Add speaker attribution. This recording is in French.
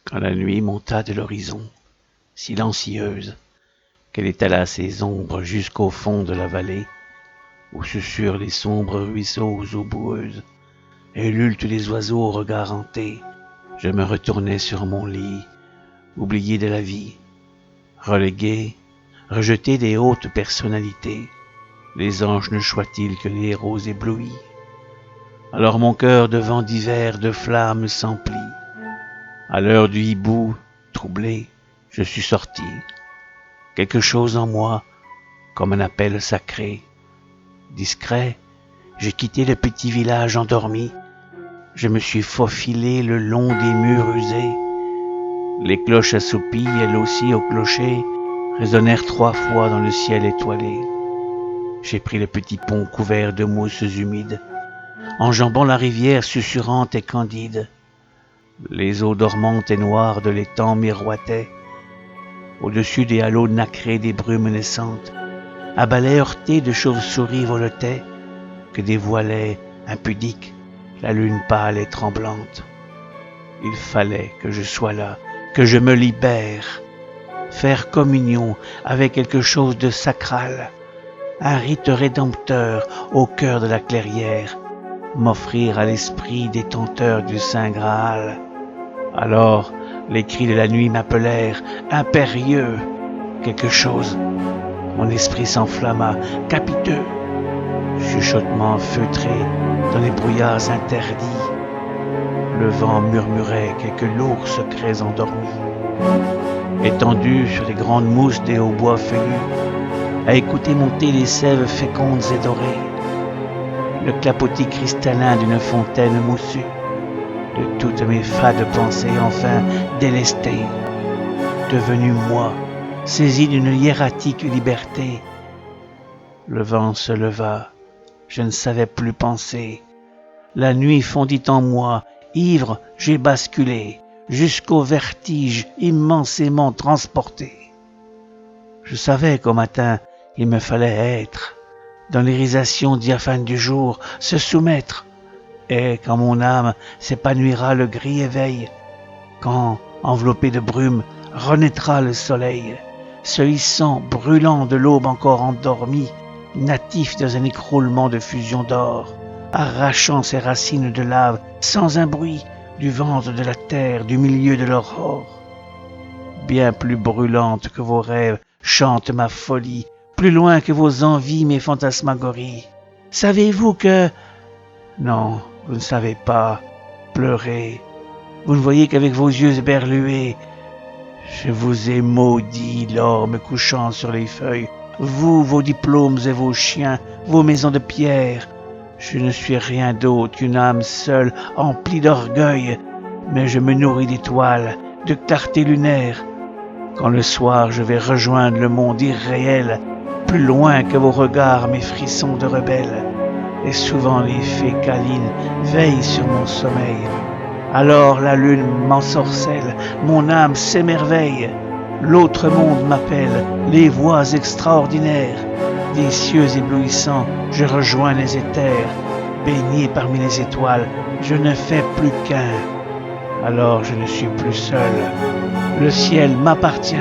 Speaker 1: Quand la nuit monta de l'horizon, silencieuse, qu'elle étala ses ombres jusqu'au fond de la vallée, où susurrent les sombres ruisseaux aux eaux boueuses, et ulultent les oiseaux au regard hanté, je me retournai sur mon lit, oublié de la vie, relégué, rejeté des hautes personnalités. Les anges ne choient-ils que les héros éblouis? Alors mon cœur de vent d'hiver de flammes s'emplit. À l'heure du hibou, troublé, je suis sorti. Quelque chose en moi, comme un appel sacré. Discret, j'ai quitté le petit village endormi. Je me suis faufilé le long des murs usés. Les cloches assoupies, elles aussi au clocher, résonnèrent 3 fois dans le ciel étoilé. J'ai pris le petit pont couvert de mousses humides, enjambant la rivière susurrante et candide. Les eaux dormantes et noires de l'étang miroitaient. Au-dessus des halos nacrés des brumes naissantes, à balais heurtés de chauves-souris voletaient, que dévoilait, impudique, la lune pâle et tremblante. Il fallait que je sois là, que je me libère, faire communion avec quelque chose de sacral, un rite rédempteur au cœur de la clairière, m'offrir à l'esprit détenteur du Saint Graal. Alors, les cris de la nuit m'appelèrent, impérieux, quelque chose. Mon esprit s'enflamma, capiteux, chuchotement feutré dans les brouillards interdits. Le vent murmurait quelques lourds secrets endormis. Étendu sur les grandes mousses des hautbois feuillus, à écouter monter les sèves fécondes et dorées, le clapotis cristallin d'une fontaine moussue, de toutes mes fades pensées enfin délestées, devenu moi, saisi d'une hiératique liberté. Le vent se leva, je ne savais plus penser. La nuit fondit en moi, ivre, j'ai basculé, jusqu'au vertige immensément transporté. Je savais qu'au matin, il me fallait être, dans l'irisation diaphane du jour, se soumettre, et quand mon âme s'épanouira le gris éveil, quand, enveloppé de brume, renaîtra le soleil, se hissant, brûlant de l'aube encore endormie, natif dans un écroulement de fusion d'or, arrachant ses racines de lave sans un bruit du ventre de la terre, du milieu de l'aurore. Bien plus brûlante que vos rêves chante ma folie, plus loin que vos envies mes fantasmagories. Savez-vous que... Non, vous ne savez pas. Pleurez. Vous ne voyez qu'avec vos yeux éberlués. Je vous ai maudit, l'orme couchant sur les feuilles. Vous, vos diplômes et vos chiens, vos maisons de pierre. Je ne suis rien d'autre qu'une âme seule, emplie d'orgueil, mais je me nourris d'étoiles, de clarté lunaire. Quand le soir je vais rejoindre le monde irréel, plus loin que vos regards mes frissons de rebelle, et souvent les fées câlines veillent sur mon sommeil. Alors la lune m'ensorcelle, mon âme s'émerveille, l'autre monde m'appelle, les voix extraordinaires. Des cieux éblouissants, je rejoins les éthers, baigné parmi les étoiles, je ne fais plus qu'un. Alors je ne suis plus seul, le ciel m'appartient.